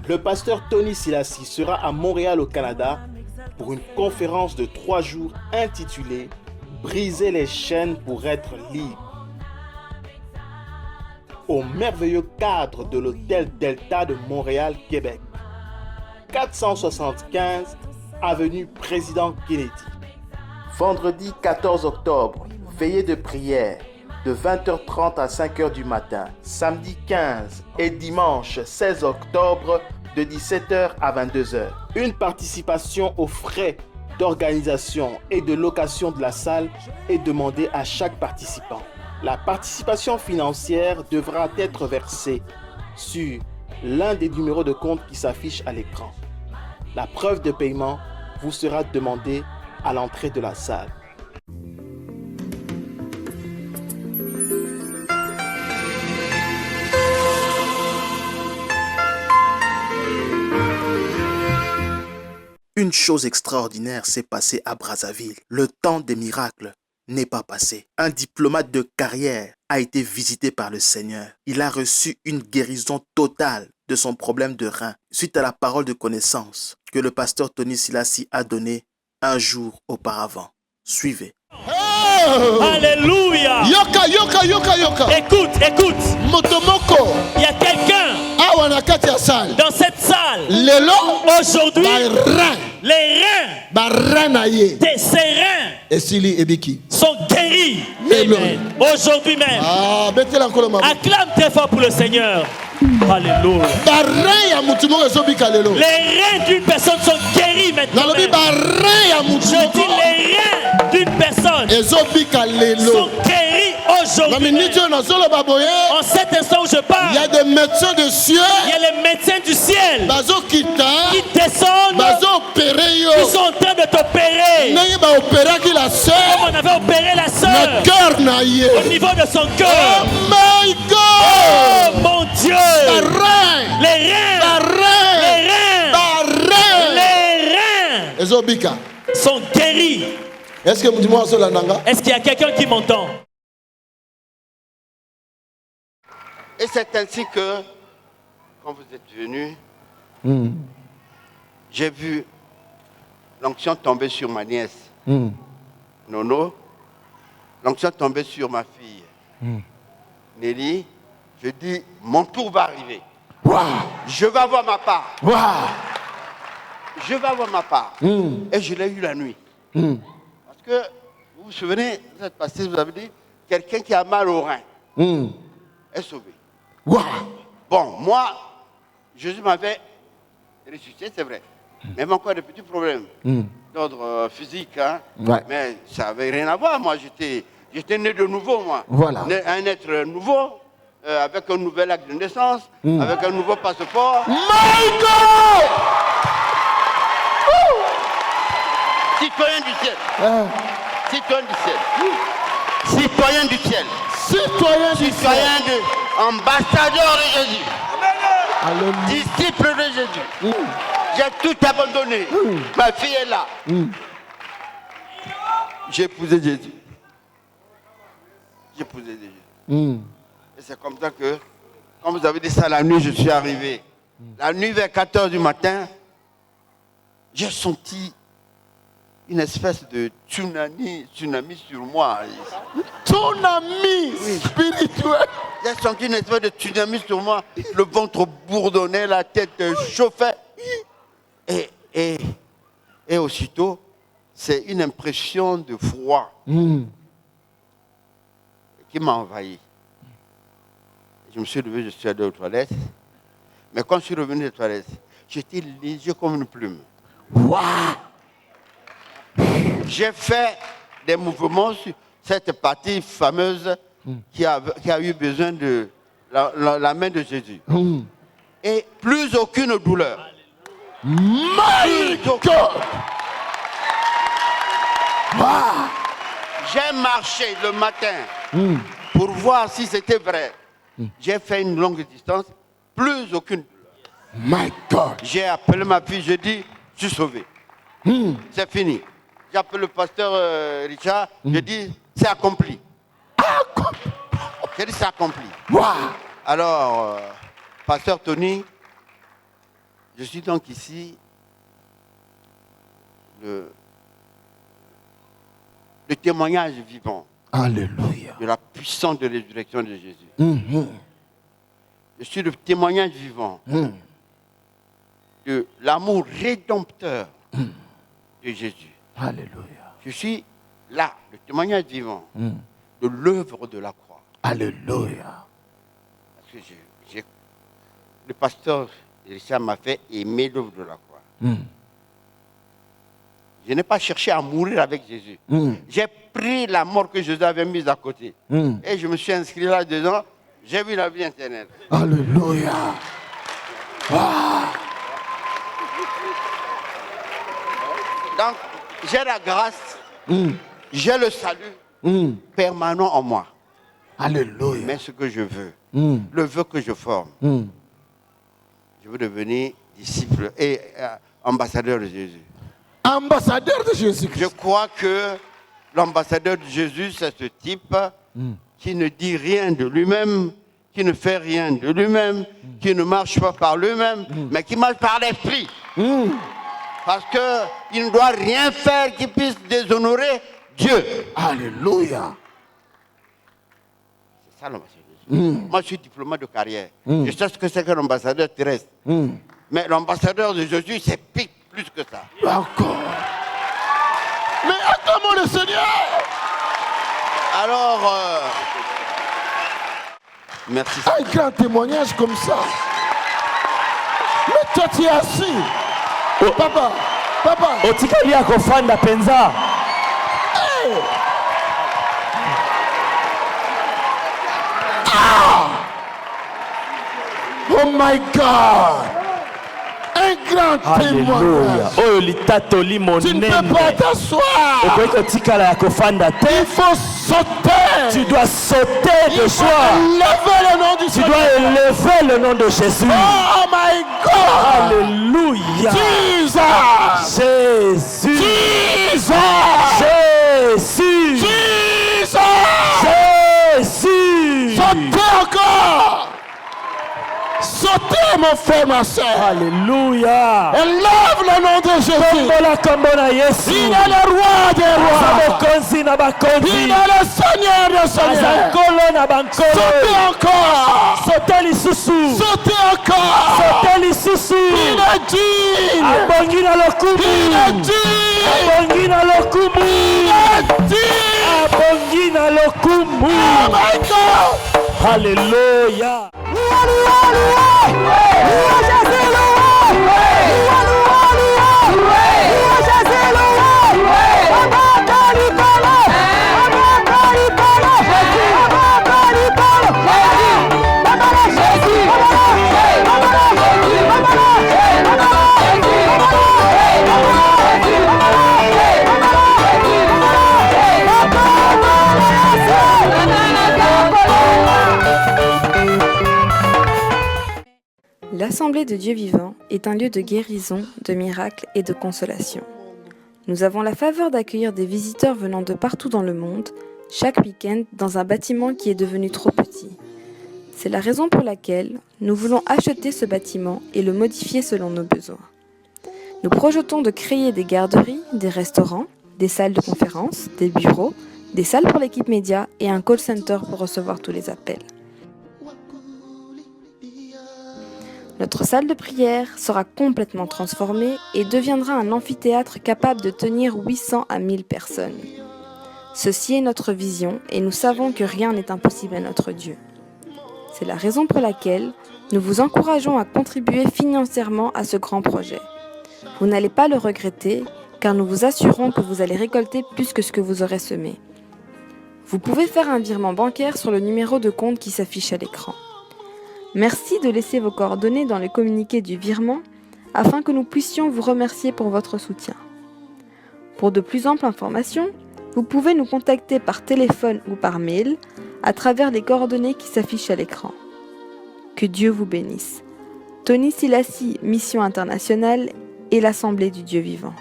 Le pasteur Tony Silassi sera à Montréal au Canada pour une conférence de 3 jours intitulée « Briser les chaînes pour être libre » au merveilleux cadre de l'hôtel Delta de Montréal, Québec. 475 avenue Président Kennedy. Vendredi 14 octobre, veillée de prière de 20h30 à 5h du matin. Samedi 15 et dimanche 16 octobre de 17h à 22h. Une participation aux frais d'organisation et de location de la salle est demandée à chaque participant. La participation financière devra être versée sur l'un des numéros de compte qui s'affiche à l'écran. La preuve de paiement vous sera demandée à l'entrée de la salle. Une chose extraordinaire s'est passée à Brazzaville. Le temps des miracles n'est pas passé. Un diplomate de carrière a été visité par le Seigneur. Il a reçu une guérison totale de son problème de rein suite à la parole de connaissance que le pasteur Tony Silassi a donnée un jour auparavant. Suivez. Oh! Alléluia. Yoka. Écoute. Motomoko. Il y a quelqu'un dans cette salle. Lelo. Aujourd'hui, les reins de ses reins Esili Ebiki sont guéris. Amen. Aujourd'hui même. Acclame très fort pour le Seigneur. Alléluia. Les reins d'une personne sont guéris maintenant. Je dis les reins d'une personne sont guéris aujourd'hui. En cet instant où je parle, il y a des médecins de cieux, il y a les médecins du ciel qui descendent, qui sont en train de t'opérer. Comme on avait opéré la sœur au niveau de son cœur. Oh my God! Oh mon Dieu! Les reins sont guéris. Est-ce qu'il y a quelqu'un qui m'entend? Et c'est ainsi que, quand vous êtes venus, j'ai vu l'onction tomber sur ma nièce, Nono, l'onction tomber sur ma fille, Nelly. Je dis, mon tour va arriver. Wow. Je vais avoir ma part. Wow. Je vais avoir ma part. Et je l'ai eu la nuit. Parce que, vous vous souvenez, vous êtes passé, vous avez dit, quelqu'un qui a mal au rein est sauvé. Wow. Bon, moi, Jésus m'avait ressuscité, c'est vrai. Même encore des petits problèmes d'ordre physique. Hein. Ouais. Mais ça n'avait rien à voir. Moi, j'étais né de nouveau, moi. Voilà. Un être nouveau, avec un nouvel acte de naissance, avec un nouveau passeport. Michael! Citoyen du ciel. Citoyen du ciel. Citoyen du ciel. Citoyen de ambassadeur de Jésus. Alléluia. Disciple de Jésus. J'ai tout abandonné. Ma fille est là. J'ai épousé Jésus. Et c'est comme ça que, comme vous avez dit ça la nuit, je suis arrivé. La nuit vers 4h du matin, j'ai senti une espèce de tsunami sur moi. Tsunami spirituel. J'ai senti une espèce de tsunami sur moi. Le ventre bourdonnait, la tête chauffait. Et aussitôt, c'est une impression de froid qui m'a envahi. Je me suis levé, je suis allé aux toilettes. Mais quand je suis revenu des toilettes, j'étais léger comme une plume. Wow. J'ai fait des mouvements sur cette partie fameuse qui a eu besoin de la main de Jésus. Et plus aucune douleur. My God! Wow. J'ai marché le matin pour voir si c'était vrai. J'ai fait une longue distance, plus aucune douleur. My God! J'ai appelé ma fille, j'ai dit, je suis sauvé. C'est fini. J'ai appelé le pasteur Richard, j'ai dit, c'est accompli. J'ai dit, c'est accompli. Wow. Alors, Pasteur Tony, je suis donc ici le témoignage vivant. Alléluia. De la puissance de résurrection de Jésus. Je suis le témoignage vivant de l'amour rédempteur de Jésus. Alléluia. Je suis là, le témoignage vivant de l'œuvre de la croix. Alléluia. Parce que le pasteur Richard m'a fait aimer l'œuvre de la croix. Je n'ai pas cherché à mourir avec Jésus. J'ai pris la mort que Jésus avait mise à côté. Et je me suis inscrit là-dedans. J'ai vu la vie éternelle. Alléluia. Donc, j'ai la grâce, j'ai le salut permanent en moi. Alléluia. Mais ce que je veux, le vœu que je forme, je veux devenir disciple et ambassadeur de Jésus. Ambassadeur de Jésus-Christ. Je crois que l'ambassadeur de Jésus, c'est ce type qui ne dit rien de lui-même, qui ne fait rien de lui-même, qui ne marche pas par lui-même, mais qui marche par l'esprit. Parce qu'il ne doit rien faire qui puisse déshonorer Dieu. Alléluia. C'est ça l'ambassadeur de Jésus. Moi, je suis diplomate de carrière. Je sais ce que c'est qu'un ambassadeur terrestre. Mais l'ambassadeur de Jésus, c'est plus que ça. Encore. Mais acclamons le Seigneur. Alors, merci. Un grand témoignage comme ça. Mais toi, tu es assis. Oh. Papa. Otikali ya kofanda penza. Hey. Oh my God. Un grand témoignage. Oh, litato limonene. Tu ne peux pas t'asseoir. Il faut sauter. Tu dois sauter de joie. Élever le nom du Seigneur. Tu dois élever le nom de Jésus. Oh my God. Alléluia. Jesus. Jésus. Jesus. Jésus. Jesus. Jésus. Sautez encore. Sautez mon frère, ma soeur. Alléluia. Élève le nom de Jésus. Il est le roi des rois. Il est le Seigneur des seigneurs. Sautez encore. Sautez encore. Il est digne. Il est digne. Oh my God. Alléluia. L'Assemblée de Dieu vivant est un lieu de guérison, de miracles et de consolation. Nous avons la faveur d'accueillir des visiteurs venant de partout dans le monde, chaque week-end dans un bâtiment qui est devenu trop petit. C'est la raison pour laquelle nous voulons acheter ce bâtiment et le modifier selon nos besoins. Nous projetons de créer des garderies, des restaurants, des salles de conférence, des bureaux, des salles pour l'équipe média et un call center pour recevoir tous les appels. Notre salle de prière sera complètement transformée et deviendra un amphithéâtre capable de tenir 800 à 1000 personnes. Ceci est notre vision et nous savons que rien n'est impossible à notre Dieu. C'est la raison pour laquelle nous vous encourageons à contribuer financièrement à ce grand projet. Vous n'allez pas le regretter car nous vous assurons que vous allez récolter plus que ce que vous aurez semé. Vous pouvez faire un virement bancaire sur le numéro de compte qui s'affiche à l'écran. Merci de laisser vos coordonnées dans le communiqué du virement afin que nous puissions vous remercier pour votre soutien. Pour de plus amples informations, vous pouvez nous contacter par téléphone ou par mail à travers les coordonnées qui s'affichent à l'écran. Que Dieu vous bénisse. Tony Silassi, Mission Internationale et l'Assemblée du Dieu Vivant.